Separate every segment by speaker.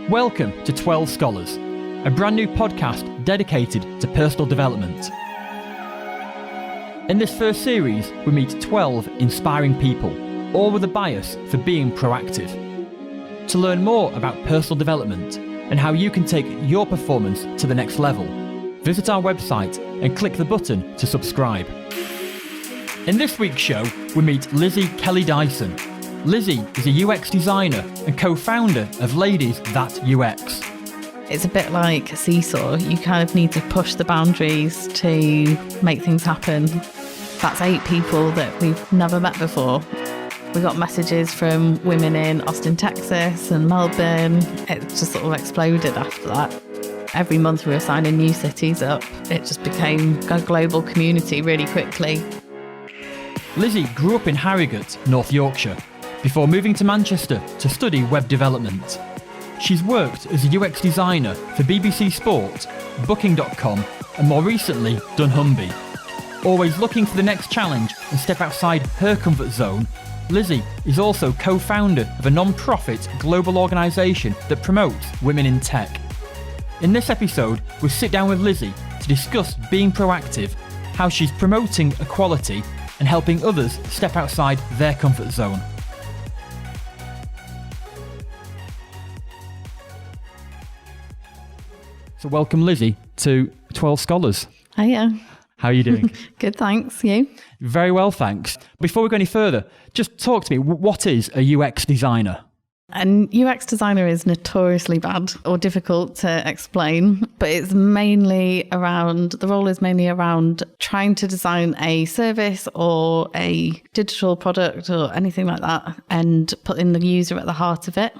Speaker 1: Welcome to 12 Scholars, a brand new podcast dedicated to personal development. In this first series, we meet 12 inspiring people, all with a bias for being proactive. To learn more about personal development and how you can take your performance to the next level, visit our website and click the button to subscribe. In this week's show, we meet Lizzie Kelly-Dyson. Lizzie is a UX designer and co-founder of Ladies That UX.
Speaker 2: It's a bit like a seesaw. You kind of need to push the boundaries to make things happen. That's 8 people that we've never met before. We got messages from women in Austin, Texas and Melbourne. It just sort of exploded after that. Every month we were signing new cities up. It just became a global community really quickly.
Speaker 1: Lizzie grew up in Harrogate, North Yorkshire, before moving to Manchester to study web development. She's worked as a UX designer for BBC Sport, Booking.com and more recently dunnhumby. Always looking for the next challenge and step outside her comfort zone, Lizzie is also co-founder of a non-profit global organisation that promotes women in tech. In this episode, we'll sit down with Lizzie to discuss being proactive, how she's promoting equality and helping others step outside their comfort zone. So welcome, Lizzie, to 12 Scholars.
Speaker 2: Hiya.
Speaker 1: How are you doing?
Speaker 2: Good, thanks. You?
Speaker 1: Very well, thanks. Before we go any further, just talk to me. What is a UX designer?
Speaker 2: An UX designer is notoriously bad or difficult to explain, but it's mainly around, the role is mainly around trying to design a service or a digital product or anything like that and putting the user at the heart of it.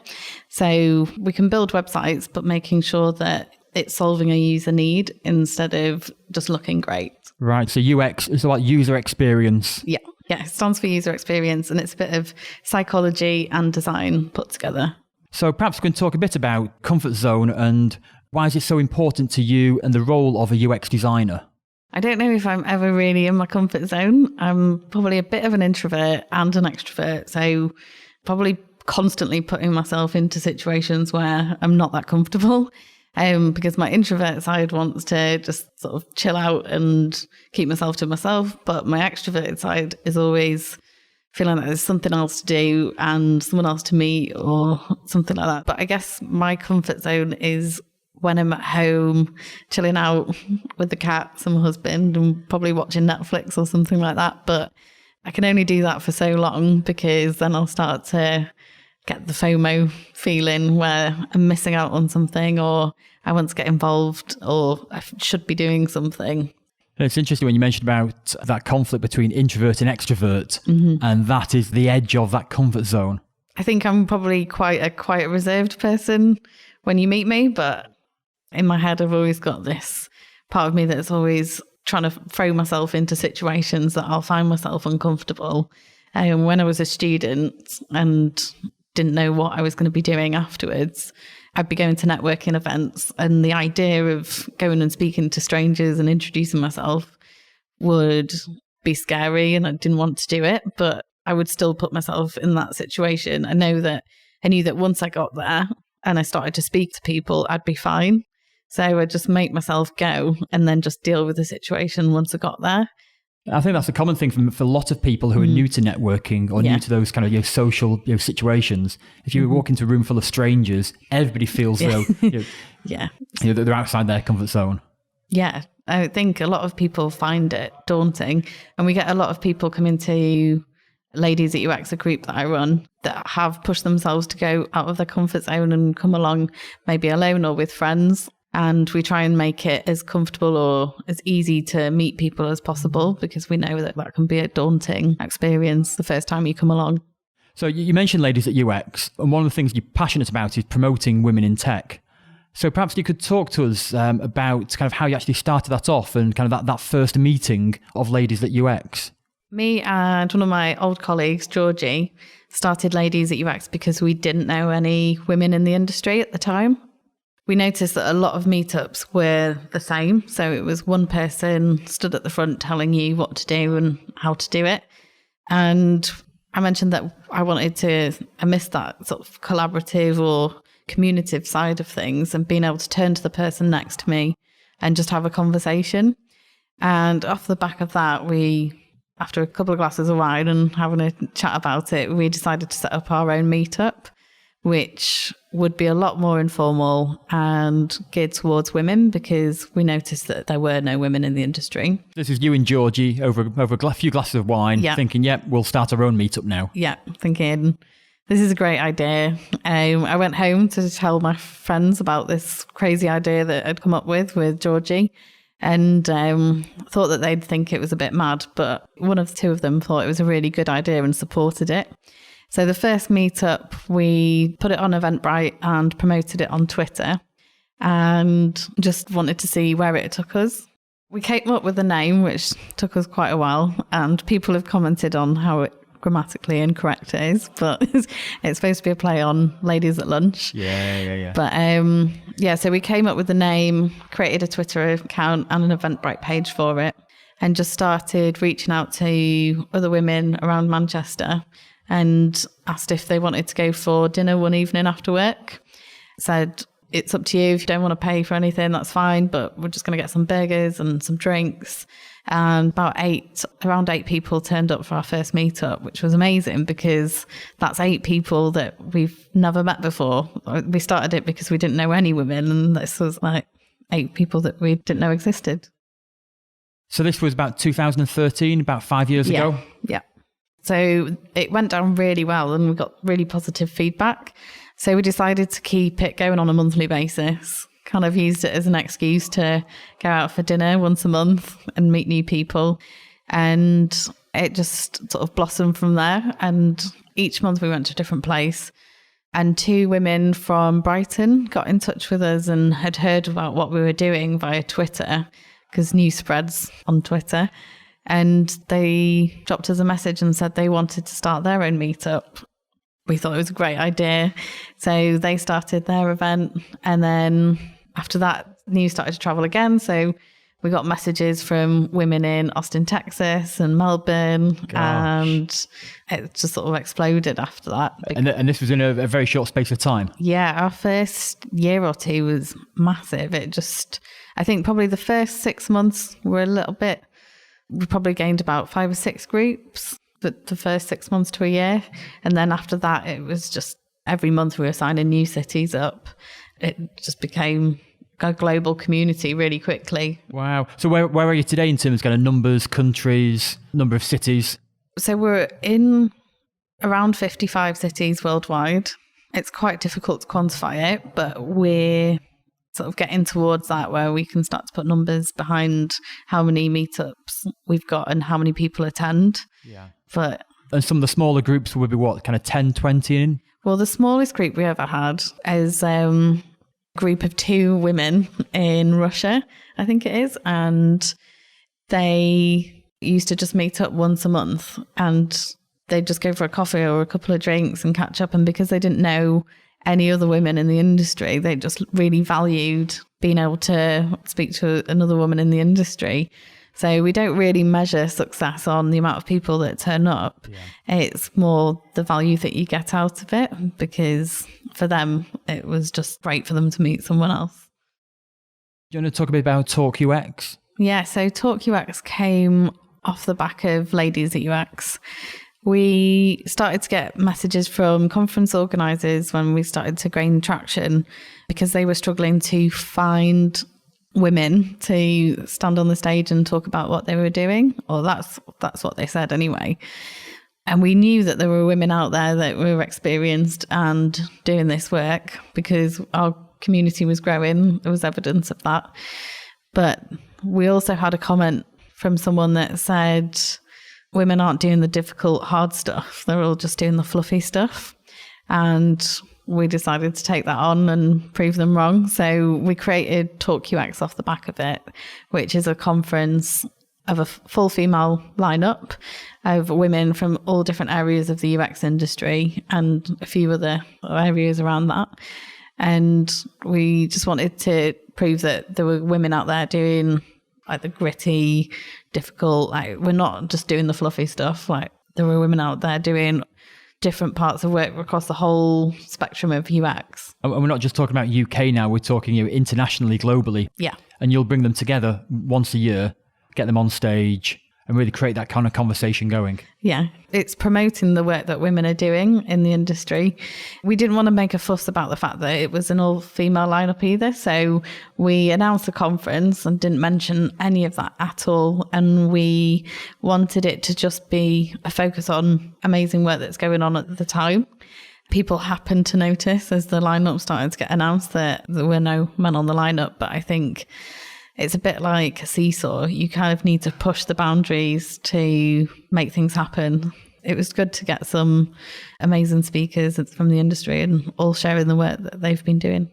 Speaker 2: So we can build websites, but making sure that it's solving a user need instead of just looking great.
Speaker 1: Right, so UX is about user experience.
Speaker 2: Yeah, it stands for user experience, and it's a bit of psychology and design put together.
Speaker 1: So perhaps we can talk a bit about comfort zone and why is it so important to you and the role of a UX designer?
Speaker 2: I don't know if I'm ever really in my comfort zone. I'm probably a bit of an introvert and an extrovert, so probably constantly putting myself into situations where I'm not that comfortable. Because my introvert side wants to just sort of chill out and keep myself to myself. But my extroverted side is always feeling like there's something else to do and someone else to meet or something like that. But I guess my comfort zone is when I'm at home, chilling out with the cats and my husband and probably watching Netflix or something like that. But I can only do that for so long because then I'll start to get the FOMO feeling where I'm missing out on something or I want to get involved or I should be doing something.
Speaker 1: And it's interesting when you mentioned about that conflict between introvert and extrovert, and that is the edge of that comfort zone.
Speaker 2: I think I'm probably quite a reserved person when you meet me, but in my head I've always got this part of me that's always trying to throw myself into situations that I'll find myself uncomfortable. When I was a student and didn't know what I was going to be doing afterwards, I'd be going to networking events, and the idea of going and speaking to strangers and introducing myself would be scary and I didn't want to do it, but I would still put myself in that situation. I knew that once I got there and I started to speak to people, I'd be fine. So I'd just make myself go and then just deal with the situation once I got there.
Speaker 1: I think that's a common thing for a lot of people who are new to networking or new to those kind of social situations. If you walk into a room full of strangers, everybody feels though they're outside their comfort zone.
Speaker 2: Yeah, I think a lot of people find it daunting, and we get a lot of people coming to Ladies at UX, a group that I run, that have pushed themselves to go out of their comfort zone and come along maybe alone or with friends. And we try and make it as comfortable or as easy to meet people as possible, because we know that can be a daunting experience the first time you come along.
Speaker 1: So you mentioned Ladies at UX, and one of the things you're passionate about is promoting women in tech. So perhaps you could talk to us about kind of how you actually started that off and kind of that first meeting of Ladies at UX.
Speaker 2: Me and one of my old colleagues, Georgie, started Ladies at UX because we didn't know any women in the industry at the time. We noticed that a lot of meetups were the same. So it was one person stood at the front telling you what to do and how to do it. And I mentioned that I missed that sort of collaborative or communicative side of things and being able to turn to the person next to me and just have a conversation. And off the back of that, after a couple of glasses of wine and having a chat about it, we decided to set up our own meetup, which would be a lot more informal and geared towards women, because we noticed that there were no women in the industry.
Speaker 1: This is you and Georgie over a few glasses of wine, thinking, we'll start our own meetup now. Yeah,
Speaker 2: thinking, this is a great idea. I went home to tell my friends about this crazy idea that I'd come up with Georgie, and thought that they'd think it was a bit mad, but one of the two of them thought it was a really good idea and supported it. So the first meetup, we put it on Eventbrite and promoted it on Twitter and just wanted to see where it took us. We came up with a name, which took us quite a while, and people have commented on how grammatically incorrect it is, but it's supposed to be a play on ladies at lunch.
Speaker 1: Yeah.
Speaker 2: But so we came up with the name, created a Twitter account and an Eventbrite page for it, and just started reaching out to other women around Manchester and asked if they wanted to go for dinner one evening after work. Said, it's up to you. If you don't want to pay for anything, that's fine, but we're just going to get some burgers and some drinks. And around 8 people turned up for our first meetup, which was amazing because that's 8 people that we've never met before. We started it because we didn't know any women, and this was like 8 people that we didn't know existed.
Speaker 1: So this was about 2013, about 5 years ago?
Speaker 2: Yeah. So it went down really well and we got really positive feedback. So we decided to keep it going on a monthly basis. Kind of used it as an excuse to go out for dinner once a month and meet new people. And it just sort of blossomed from there. And each month we went to a different place. And 2 women from Brighton got in touch with us and had heard about what we were doing via Twitter, because news spreads on Twitter. And they dropped us a message and said they wanted to start their own meetup. We thought it was a great idea. So they started their event. And then after that, news started to travel again. So we got messages from women in Austin, Texas and Melbourne.
Speaker 1: Gosh.
Speaker 2: And it just sort of exploded after that.
Speaker 1: And this was in a very short space of time?
Speaker 2: Yeah, our first year or 2 was massive. I think probably the first 6 months were a little bit, we probably gained about 5 or 6 groups, but the first 6 months to a year. And then after that, it was just every month we were signing new cities up. It just became a global community really quickly.
Speaker 1: Wow. So where are you today in terms of kind of numbers, countries, number of cities?
Speaker 2: So we're in around 55 cities worldwide. It's quite difficult to quantify it, but we're sort of getting towards that where we can start to put numbers behind how many meetups we've got and how many people attend.
Speaker 1: Yeah.
Speaker 2: And
Speaker 1: some of the smaller groups would be what, kind of 10, 20 in?
Speaker 2: Well, the smallest group we ever had is a group of 2 women in Russia, I think it is. And they used to just meet up once a month and they'd just go for a coffee or a couple of drinks and catch up. And because they didn't know any other women in the industry, they just really valued being able to speak to another woman in the industry. So we don't really measure success on the amount of people that turn up. Yeah. It's more the value that you get out of it, because for them, it was just great for them to meet someone else.
Speaker 1: Do you want to talk a bit about Talk UX?
Speaker 2: Yeah, so Talk UX came off the back of Ladies at UX. We started to get messages from conference organisers when we started to gain traction, because they were struggling to find women to stand on the stage and talk about what they were doing, or that's what they said anyway. And we knew that there were women out there that were experienced and doing this work, because our community was growing. There was evidence of that. But we also had a comment from someone that said women aren't doing the difficult, hard stuff. They're all just doing the fluffy stuff. And we decided to take that on and prove them wrong. So we created Talk UX off the back of it, which is a conference of a full female lineup of women from all different areas of the UX industry and a few other areas around that. And we just wanted to prove that there were women out there doing like the gritty, difficult, like we're not just doing the fluffy stuff. Like there were women out there doing different parts of work across the whole spectrum of UX.
Speaker 1: And we're not just talking about UK now, we're talking internationally, globally.
Speaker 2: Yeah.
Speaker 1: And you'll bring them together once a year, get them on stage and really create that kind of conversation going.
Speaker 2: Yeah, it's promoting the work that women are doing in the industry. We didn't want to make a fuss about the fact that it was an all-female lineup either. So we announced the conference and didn't mention any of that at all. And we wanted it to just be a focus on amazing work that's going on at the time. People happened to notice as the lineup started to get announced that there were no men on the lineup. But I think it's a bit like a seesaw. You kind of need to push the boundaries to make things happen. It was good to get some amazing speakers from the industry and all sharing the work that they've been doing.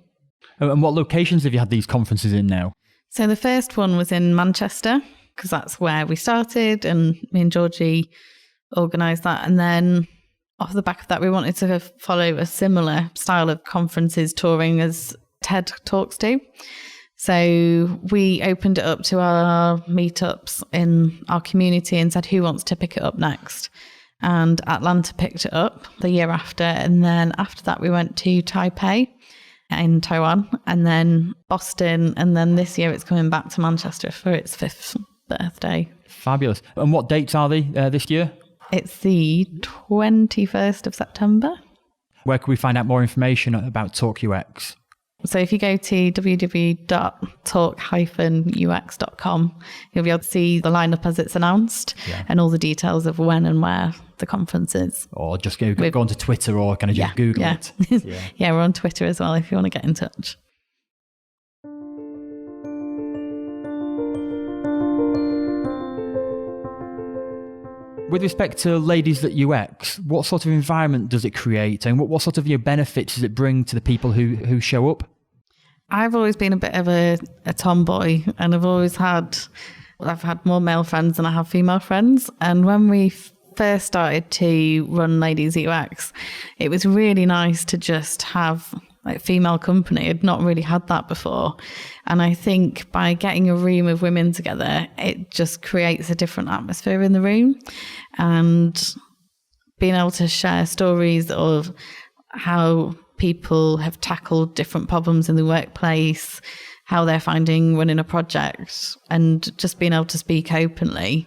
Speaker 1: And what locations have you had these conferences in now?
Speaker 2: So the first one was in Manchester, because that's where we started, and me and Georgie organised that. And then off the back of that, we wanted to follow a similar style of conferences touring as TED Talks do. So we opened it up to our meetups in our community and said, who wants to pick it up next? And Atlanta picked it up the year after. And then after that, we went to Taipei in Taiwan, and then Boston. And then this year it's coming back to Manchester for its 5th birthday.
Speaker 1: Fabulous. And what dates are they this year?
Speaker 2: It's the 21st of September.
Speaker 1: Where can we find out more information about Talk UX?
Speaker 2: So if you go to www.talk-ux.com, you'll be able to see the lineup as it's announced and all the details of when and where the conference is.
Speaker 1: Or just go onto Twitter or kind of just Google it.
Speaker 2: Yeah, we're on Twitter as well if you want to get in touch.
Speaker 1: With respect to Ladies at UX, what sort of environment does it create, and what sort of benefits does it bring to the people who show up?
Speaker 2: I've always been a bit of a tomboy, and I've had more male friends than I have female friends. And when we first started to run Ladies at UX, it was really nice to just have female company. I'd not really had that before. And I think by getting a room of women together, it just creates a different atmosphere in the room. And being able to share stories of how people have tackled different problems in the workplace, how they're finding running a project, and just being able to speak openly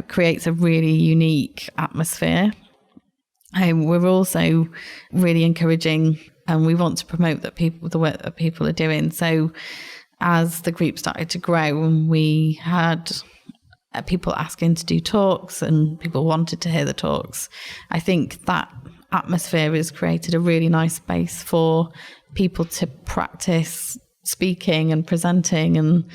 Speaker 2: creates a really unique atmosphere. We're also really encouraging, and we want to promote the work that people are doing. So as the group started to grow, and we had people asking to do talks and people wanted to hear the talks, I think that atmosphere has created a really nice space for people to practice speaking and presenting and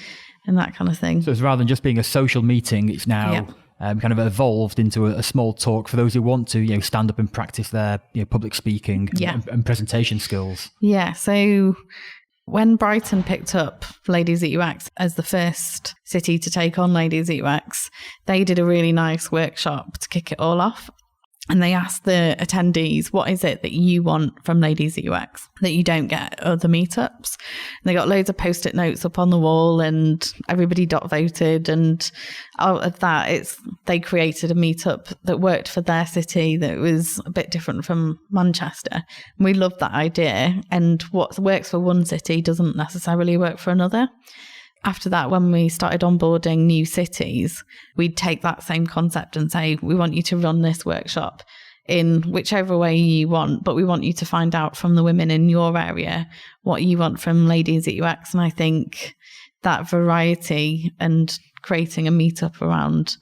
Speaker 2: that kind of thing.
Speaker 1: So it's rather than just being a social meeting, it's now kind of evolved into a small talk for those who want to stand up and practice their public speaking and presentation skills.
Speaker 2: Yeah, so when Brighton picked up Ladies at UX as the first city to take on Ladies at UX, they did a really nice workshop to kick it all off. And they asked the attendees, what is it that you want from Ladies at UX that you don't get at other meetups? And they got loads of post-it notes up on the wall, and everybody voted. And out of that, they created a meetup that worked for their city that was a bit different from Manchester. And we loved that idea. And what works for one city doesn't necessarily work for another. After that, when we started onboarding new cities, we'd take that same concept and say, we want you to run this workshop in whichever way you want, but we want you to find out from the women in your area what you want from Ladies at UX. And I think that variety and creating a meetup around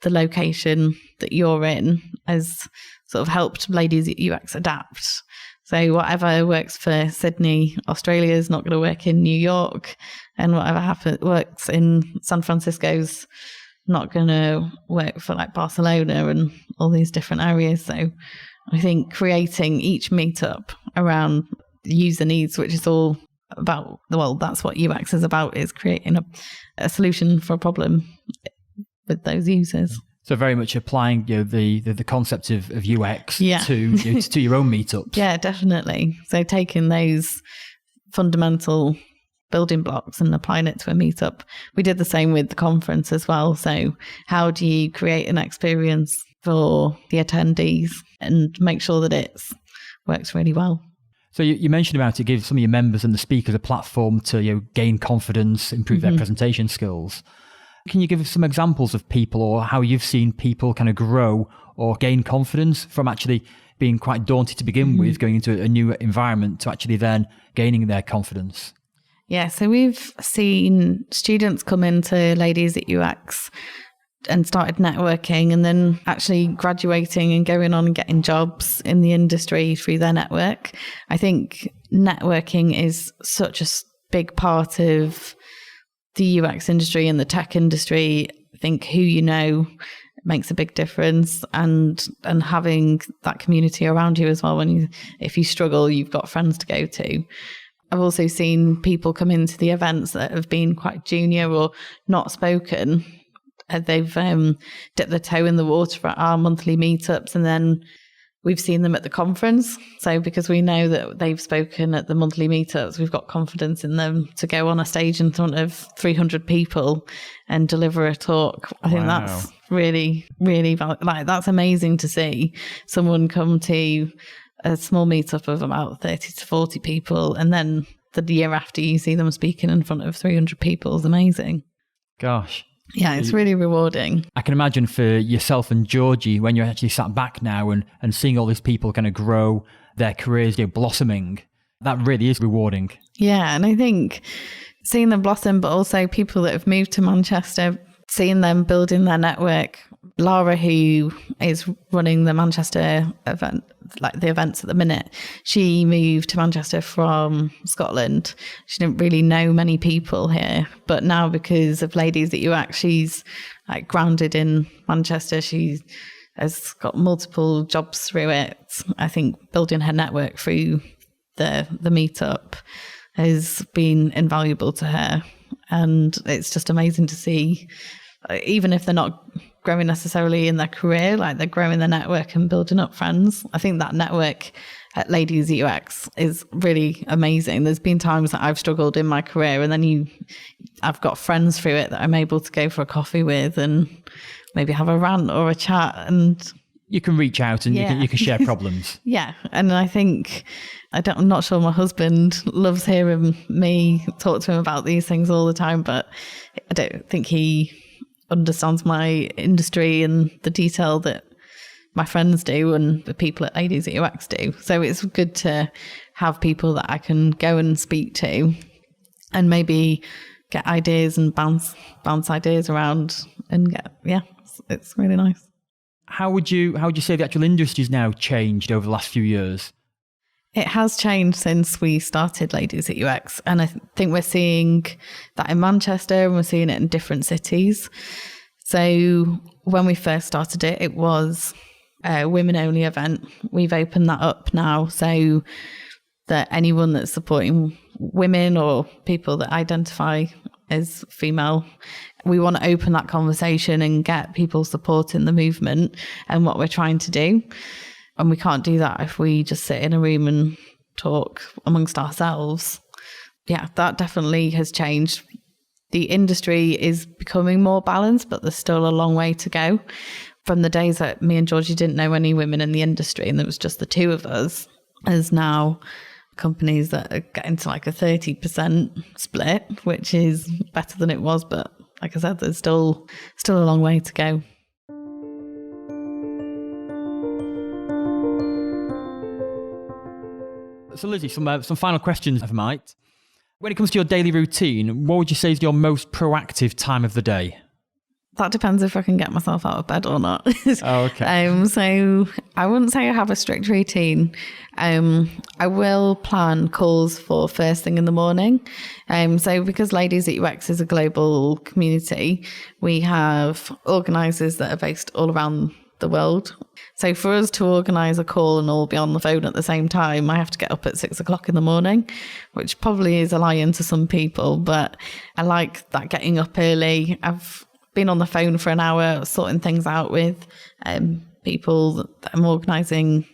Speaker 2: the location that you're in has sort of helped Ladies at UX adapt. So whatever works for Sydney, Australia is not going to work in New York, and whatever works in San Francisco's not going to work for Barcelona and all these different areas. So I think creating each meetup around user needs, which is all about, that's what UX is about, is creating a solution for a problem with those users.
Speaker 1: So very much applying the concept of UX to your own meetups.
Speaker 2: Yeah, definitely. So taking those fundamental building blocks and applying it to a meetup. We did the same with the conference as well. So how do you create an experience for the attendees and make sure that it works really well.
Speaker 1: So you mentioned about it gives some of your members and the speakers a platform to gain confidence, improve their presentation skills. Can you give us some examples of people or how you've seen people kind of grow or gain confidence from actually being quite daunted to begin with, going into a new environment to actually then gaining their confidence?
Speaker 2: Yeah, so we've seen students come into Ladies at UX and started networking and then actually graduating and going on and getting jobs in the industry through their network. I think networking is such a big part of the UX industry and the tech industry. I think who you know makes a big difference, and having that community around you as well. If you struggle, you've got friends to go to. I've also seen people come into the events that have been quite junior or not spoken. They've dipped their toe in the water for our monthly meetups, and then we've seen them at the conference. So because we know that they've spoken at the monthly meetups, we've got confidence in them to go on a stage in front of 300 people and deliver a talk. I think that's really, really that's amazing to see someone come to a small meetup of about 30 to 40 people, and then the year after you see them speaking in front of 300 people is amazing.
Speaker 1: Gosh.
Speaker 2: Yeah, it's really rewarding.
Speaker 1: I can imagine for yourself and Georgie, when you're actually sat back now and seeing all these people kind of grow their careers, blossoming, that really is rewarding.
Speaker 2: Yeah, and I think seeing them blossom, but also people that have moved to Manchester, seeing them building their network. Lara, who is running the Manchester event, like the events at the minute, she moved to Manchester from Scotland. She didn't really know many people here, but now because of Ladies at UX, she's like grounded in Manchester. She has got multiple jobs through it. I think building her network through the meetup has been invaluable to her, and it's just amazing to see. Even if they're not growing necessarily in their career, like they're growing their network and building up friends. I think that network at Ladies at UX is really amazing. There's been times that I've struggled in my career, and then I've got friends through it that I'm able to go for a coffee with and maybe have a rant or a chat, and
Speaker 1: you can reach out and you can share problems.
Speaker 2: Yeah, and I think I'm not sure my husband loves hearing me talk to him about these things all the time, but I don't think he understands my industry and the detail that my friends do and the people at Ladies at UX do. So it's good to have people that I can go and speak to and maybe get ideas and bounce ideas around and it's really nice.
Speaker 1: How would you say the actual industry's now changed over the last few years?
Speaker 2: It has changed since we started Ladies at UX, and I think we're seeing that in Manchester and we're seeing it in different cities. So when we first started it, it was a women-only event. We've opened that up now so that anyone that's supporting women or people that identify as female, we want to open that conversation and get people supporting the movement and what we're trying to do. And we can't do that if we just sit in a room and talk amongst ourselves. Yeah, that definitely has changed. The industry is becoming more balanced, but there's still a long way to go. From the days that me and Georgie didn't know any women in the industry and there was just the two of us, there's now companies that are getting to like a 30% split, which is better than it was. But like I said, there's still a long way to go.
Speaker 1: So Lizzie, some final questions if I might. When it comes to your daily routine, what would you say is your most proactive time of the day?
Speaker 2: That depends if I can get myself out of bed or not.
Speaker 1: Oh, okay.
Speaker 2: So I wouldn't say I have a strict routine. I will plan calls for first thing in the morning. So because Ladies at UX is a global community, we have organisers that are based all around the world. So for us to organise a call and all be on the phone at the same time, I have to get up at 6 o'clock in the morning, which probably is a lie-in to some people, but I like that getting up early. I've been on the phone for an hour sorting things out with people that I'm organising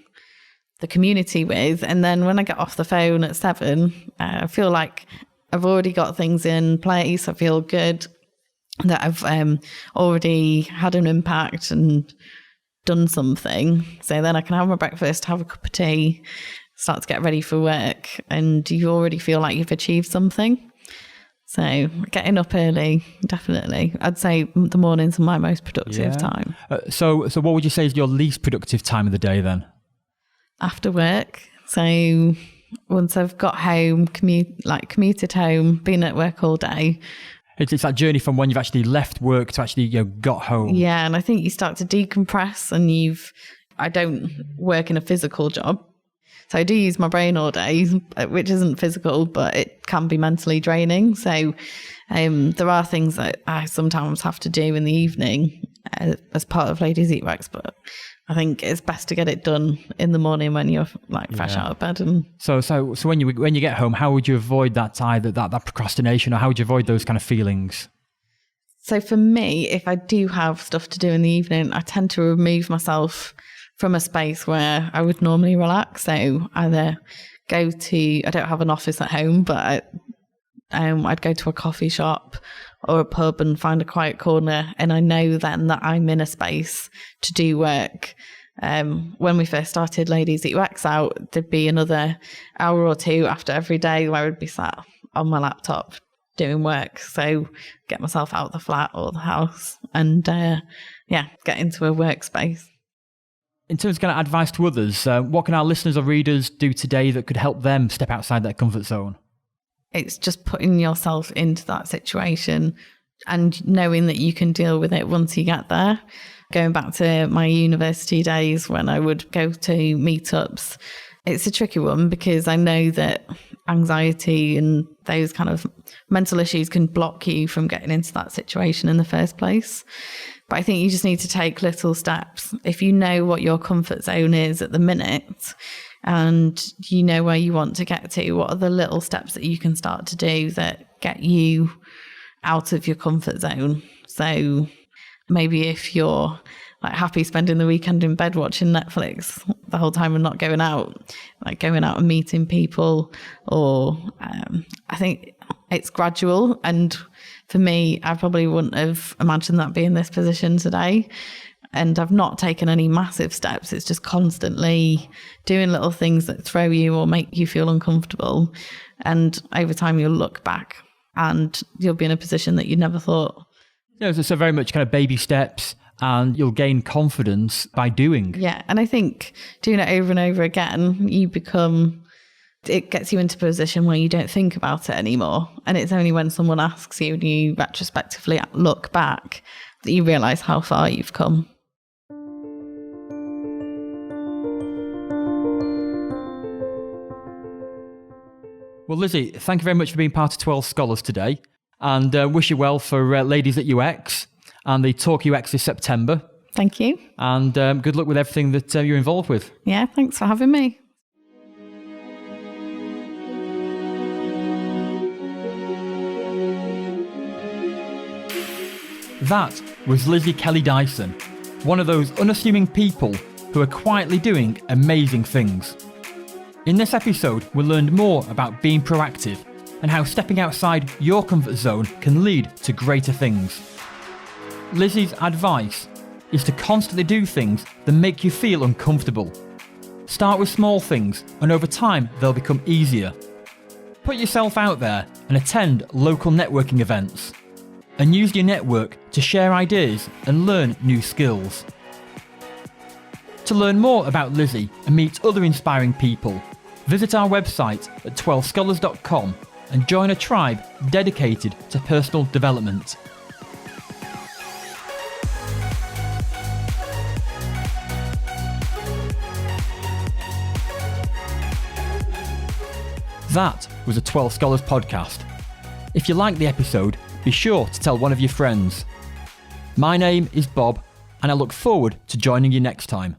Speaker 2: the community with. And then when I get off the phone at 7, I feel like I've already got things in place. I feel good that I've already had an impact and done something. So then I can have my breakfast, have a cup of tea, start to get ready for work, and you already feel like you've achieved something. So getting up early, definitely. I'd say the mornings are my most productive time.
Speaker 1: So what would you say is your least productive time of the day then?
Speaker 2: After work. So once I've got home, commuted home, been at work all day.
Speaker 1: It's that journey from when you've actually left work to actually got home.
Speaker 2: Yeah, and I think you start to decompress, and I don't work in a physical job. So I do use my brain all day, which isn't physical, but it can be mentally draining. So there are things that I sometimes have to do in the evening as part of Ladies Eat Wax, but I think it's best to get it done in the morning when you're fresh out of bed. And
Speaker 1: so when you get home, how would you avoid that procrastination, or how would you avoid those kind of feelings?
Speaker 2: So for me, if I do have stuff to do in the evening, I tend to remove myself from a space where I would normally relax. So either I don't have an office at home, but I'd go to a coffee shop or a pub and find a quiet corner. And I know then that I'm in a space to do work. When we first started Ladies Eat Wax Out, there'd be another hour or two after every day where I would be sat on my laptop doing work. So get myself out of the flat or the house and get into a workspace.
Speaker 1: In terms of kind of advice to others, what can our listeners or readers do today that could help them step outside their comfort zone?
Speaker 2: It's just putting yourself into that situation and knowing that you can deal with it once you get there. Going back to my university days when I would go to meetups, it's a tricky one because I know that anxiety and those kind of mental issues can block you from getting into that situation in the first place. But I think you just need to take little steps. If you know what your comfort zone is at the minute and you know where you want to get to, what are the little steps that you can start to do that get you out of your comfort zone? So maybe if you're happy spending the weekend in bed watching Netflix the whole time and not going out, going out and meeting people, or I think it's gradual. And for me, I probably wouldn't have imagined that being in this position today. And I've not taken any massive steps. It's just constantly doing little things that throw you or make you feel uncomfortable. And over time, you'll look back and you'll be in a position that you never thought.
Speaker 1: So very much kind of baby steps, and you'll gain confidence by doing.
Speaker 2: Yeah. And I think doing it over and over again, it gets you into a position where you don't think about it anymore. And it's only when someone asks you and you retrospectively look back that you realise how far you've come.
Speaker 1: Well, Lizzie, thank you very much for being part of 12 Scholars today, and wish you well for Ladies at UX and the Talk UX this September.
Speaker 2: Thank you.
Speaker 1: And good luck with everything that you're involved with.
Speaker 2: Yeah, thanks for having me.
Speaker 1: That was Lizzie Kelly-Dyson, one of those unassuming people who are quietly doing amazing things. In this episode, we learned more about being proactive and how stepping outside your comfort zone can lead to greater things. Lizzie's advice is to constantly do things that make you feel uncomfortable. Start with small things, and over time they'll become easier. Put yourself out there and attend local networking events. And use your network to share ideas and learn new skills. To learn more about Lizzie and meet other inspiring people, visit our website at 12scholars.com and join a tribe dedicated to personal development. That was a 12 Scholars podcast. If you liked the episode, be sure to tell one of your friends. My name is Bob, and I look forward to joining you next time.